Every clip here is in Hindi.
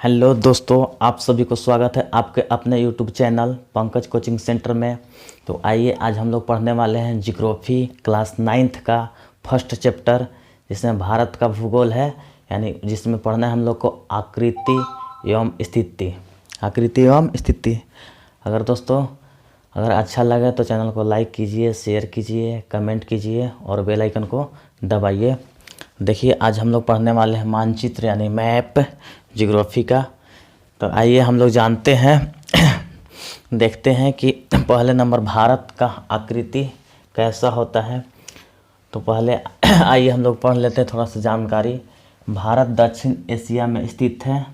हेलो दोस्तों, आप सभी को स्वागत है आपके अपने YouTube channel Pankaj coaching centre में। तो आइए आज हम लोग पढ़ने वाले हैं जियोग्राफी क्लास 9th का फर्स्ट चैप्टर, जिसमें भारत का भूगोल है, यानी जिसमें पढ़ना है हम लोग को आकृति एवं स्थिति। आकृति एवं स्थिति। अगर अच्छा लगे तो चैनल को लाइक कीजिए, शेयर कीजिए, कमेंट कीजिए और बेल आइकन को दबाइए। देखिए आज हम लोग पढ़ने वाले हैं मानचित्र यानी मैप जियोग्राफी का। तो आइए हम लोग जानते हैं देखते हैं कि पहले नंबर भारत का आकृति कैसा होता है। तो पहले आइए हम लोग पढ़ लेते हैं थोड़ा सा जानकारी। भारत दक्षिण एशिया में स्थित है।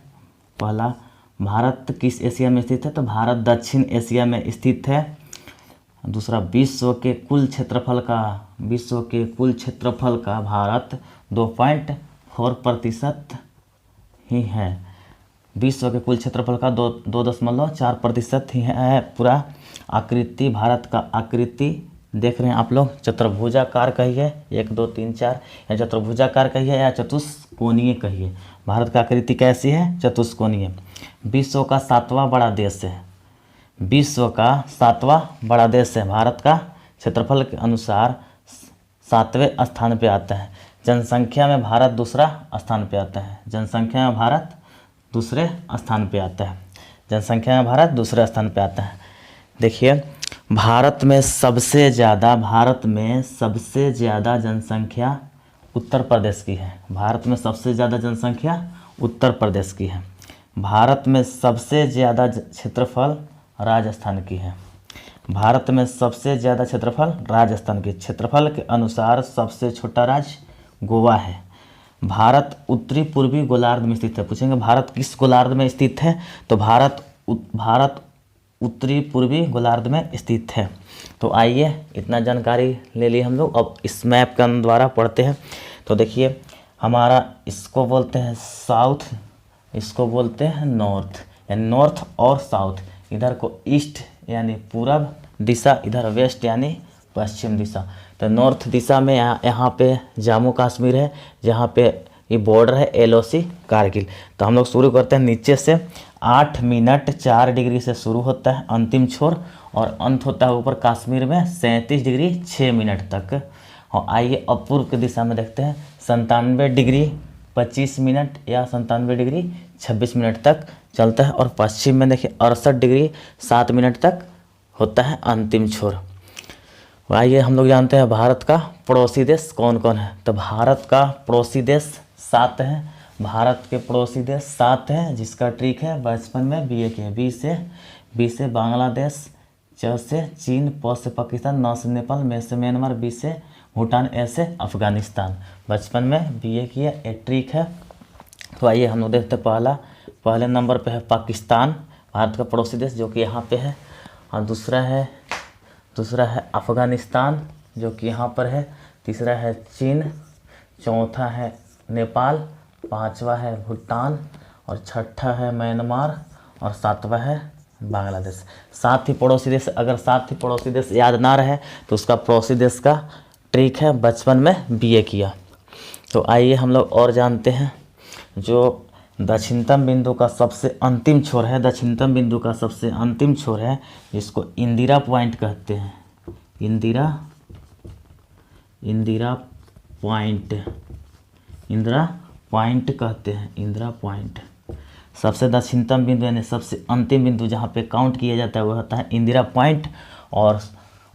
पहला, भारत किस एशिया में स्थित है? तो भारत दक्षिण एशिया में स्थित है। दूसरा, विश्व के कुल क्षेत्रफल का भारत 2.4% ही है। विश्व के कुल क्षेत्रफल का 2.4% ही है पूरा। आकृति, भारत का आकृति देख रहे हैं आप लोग, चतुर्भुजाकार कहिए, 1 2 3 4, या चतुर्भुजाकार कहिए या चतुष्कोणीय कहिए। भारत का आकृति कैसी है? चतुष्कोणीय। विश्व का 7वां बड़ा देश है। विश्व का 7वां बड़ा देश है। भारत का क्षेत्रफल के अनुसार 7वें स्थान पे आता है। जनसंख्या में भारत दूसरा स्थान पे आता है। जनसंख्या में भारत दूसरे स्थान पे आता है। जनसंख्या में भारत दूसरे स्थान पे आता है। देखिए, भारत में सबसे ज़्यादा जनसंख्या उत्तर प्रदेश की है। भारत में सबसे ज़्यादा जनसंख्या उत्तर प्रदेश की है। भारत में सबसे ज़्यादा क्षेत्रफल राजस्थान की है। भारत में सबसे ज़्यादा क्षेत्रफल राजस्थान की। क्षेत्रफल के अनुसार सबसे छोटा राज्य गोवा है। भारत उत्तरी पूर्वी गोलार्ध में स्थित है। पूछेंगे भारत किस गोलार्ध में स्थित है? तो भारत उत्तरी पूर्वी गोलार्ध में स्थित है। तो आइए इतना जानकारी ले ली हम लोग। अब इस मैप के द्वारा पढ़ते हैं। तो देखिए, हमारा इसको बोलते हैं साउथ, इसको बोलते हैं नॉर्थ, यानी नॉर्थ और साउथ। इधर को ईस्ट यानी पूरब दिशा, इधर वेस्ट यानी पश्चिम दिशा। तो नॉर्थ दिशा में यहाँ पे जम्मू कश्मीर है, जहाँ पे ये बॉर्डर है LOC कारगिल। तो हम लोग शुरू करते हैं नीचे से। 8 मिनट 4 डिग्री से शुरू होता है अंतिम छोर, और अंत होता है ऊपर कश्मीर में 37 डिग्री 6 मिनट तक। और आइए अब पूर्व की दिशा में देखते हैं। 97 डिग्री 25 मिनट या 97 डिग्री 26 मिनट तक चलता है। और पश्चिम में देखिए 68 डिग्री 7 मिनट तक होता है अंतिम छोर। आइए हम लोग जानते हैं भारत का पड़ोसी देश कौन कौन है। तो भारत का पड़ोसी देश 7 है। भारत के पड़ोसी देश 7 हैं, जिसका ट्रिक है बचपन में BA के। बी से बांग्लादेश, च से चीन, प से पाकिस्तान, न से नेपाल, म से म्यांमार, बी से भूटान, ए से अफगानिस्तान। बचपन में BA किया, एक ट्रिक है। तो आइए हम लोग देखते हैं पहले नंबर पे है पाकिस्तान, भारत का पड़ोसी देश, जो कि यहाँ पे है। और दूसरा है अफ़गानिस्तान, जो कि यहाँ पर है। तीसरा है चीन, चौथा है नेपाल, पांचवा है भूटान, और छठा है म्यांमार, और सातवां है बांग्लादेश। 7 ही पड़ोसी देश। अगर 7 ही पड़ोसी देश याद ना रहे तो उसका पड़ोसी देश का ट्रिक है बचपन में BA किया। तो आइए हम लोग और जानते हैं। जो दक्षिणतम बिंदु का सबसे अंतिम छोर है, जिसको इंदिरा पॉइंट कहते हैं। इंदिरा पॉइंट कहते हैं। इंदिरा पॉइंट सबसे दक्षिणतम बिंदु यानी सबसे अंतिम बिंदु जहाँ पे काउंट किया जाता है वो होता है इंदिरा पॉइंट। और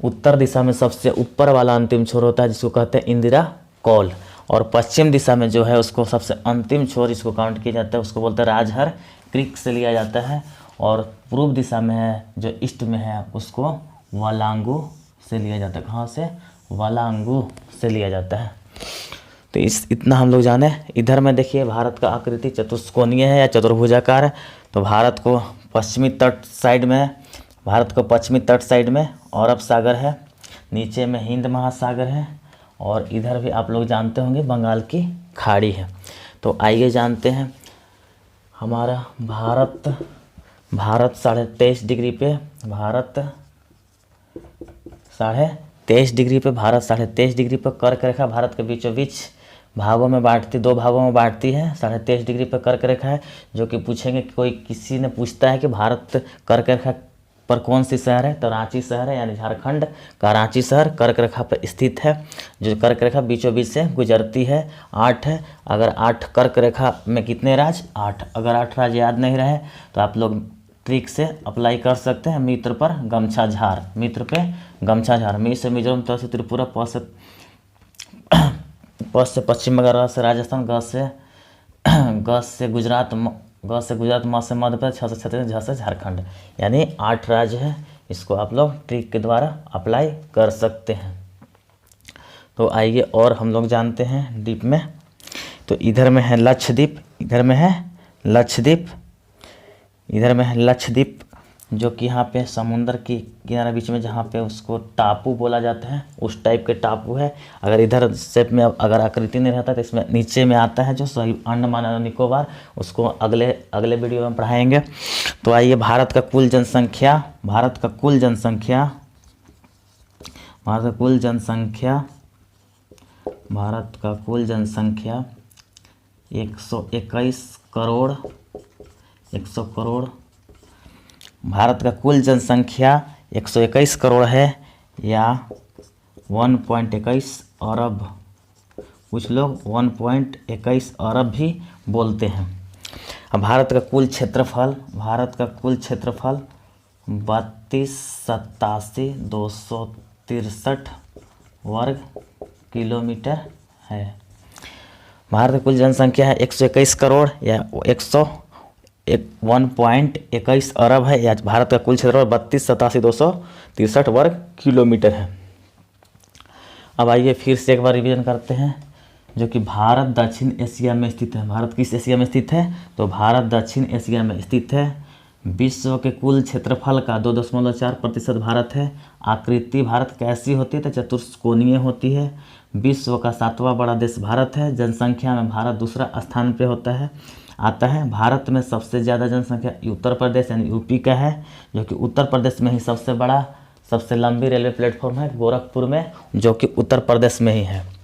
उत्तर दिशा में सबसे ऊपर वाला अंतिम छोर होता है, जिसको कहते हैं इंदिरा कॉल। और पश्चिम दिशा में जो है उसको सबसे अंतिम छोर जिसको काउंट किया जाता है उसको बोलते हैं राजहर क्रीक से लिया जाता है। और पूर्व दिशा में है, जो ईस्ट में है, उसको वालांगू से लिया जाता है। कहाँ से? वालांगू से लिया जाता है। तो इतना हम लोग जाने। इधर में देखिए भारत का आकृति चतुष्कोणीय है या चतुर्भुजाकार है। तो भारत को पश्चिमी तट साइड में अरब सागर है, नीचे में हिंद महासागर है, और इधर भी आप लोग जानते होंगे बंगाल की खाड़ी है। तो आइए जानते हैं हमारा भारत 23.5 डिग्री पे, भारत 23.5 डिग्री पे कर्क रेखा भारत के बीचों बीच भागों में बांटती, 2 भागों में बांटती है। 23.5 डिग्री पर कर्क रेखा है, जो कि पूछेंगे कि कोई किसी ने पूछता है कि भारत कर्क रेखा पर कौन सी शहर है, तो रांची शहर है, यानी झारखंड का रांची शहर कर्क रेखा पर स्थित है। जो कर्क रेखा बीचों बीच से गुजरती है, 8 है। अगर 8 कर्क रेखा में कितने राज्य, 8। अगर 8 राज्य याद नहीं रहे तो आप लोग ट्रिक से अप्लाई कर सकते हैं। मित्र पर गमछा झार, मित्र पे गमछा झार। मी से मिजोरम, त से त्रिपुरा, प से पश्चिम बंगाल, र से राजस्थान, ग से गुजरात, म से मध्य प्रदेश, छ से छत्तीसगढ़, झ से झारखंड, यानी 8 राज्य है। इसको आप लोग ट्रिक के द्वारा अप्लाई कर सकते हैं। तो आइए और हम लोग जानते हैं द्वीप में। तो इधर में है लक्षद्वीप, इधर में है लक्षद्वीप, इधर में है लक्षद्वीप, जो कि यहाँ पे समुंदर की किनारे बीच में, जहाँ पे उसको टापू बोला जाता है, उस टाइप के टापू है। अगर इधर शेप में अगर आकृति नहीं रहता तो इसमें नीचे में आता है जो सही अंडमान और निकोबार, उसको अगले वीडियो में पढ़ाएंगे। तो आइए, भारत का कुल जनसंख्या, भारत का कुल जनसंख्या 121 करोड़, 100 करोड़। भारत का कुल जनसंख्या 121 करोड़ है, या 1.21 अरब। कुछ लोग 1.21 अरब भी बोलते हैं। अब भारत का कुल क्षेत्रफल, 32,87,263 वर्ग किलोमीटर है। भारत की कुल जनसंख्या है 121 करोड़ या 1.21 अरब है, या भारत का कुल क्षेत्रफल 32,87,263 वर्ग किलोमीटर है। अब आइए फिर से एक बार रिवीजन करते हैं। जो कि भारत दक्षिण एशिया में स्थित है। भारत किस एशिया में स्थित है? तो भारत दक्षिण एशिया में स्थित है। विश्व के कुल क्षेत्रफल का 2.4% भारत है। आकृति भारत कैसी होती है? तो चतुष्कोणीय होती है। विश्व का 7वां बड़ा देश भारत है। जनसंख्या में भारत दूसरा स्थान पे आता है। भारत में सबसे ज़्यादा जनसंख्या उत्तर प्रदेश यानी यूपी का है, जो कि उत्तर प्रदेश में ही सबसे बड़ा, सबसे लंबी रेलवे प्लेटफॉर्म है गोरखपुर में, जो कि उत्तर प्रदेश में ही है।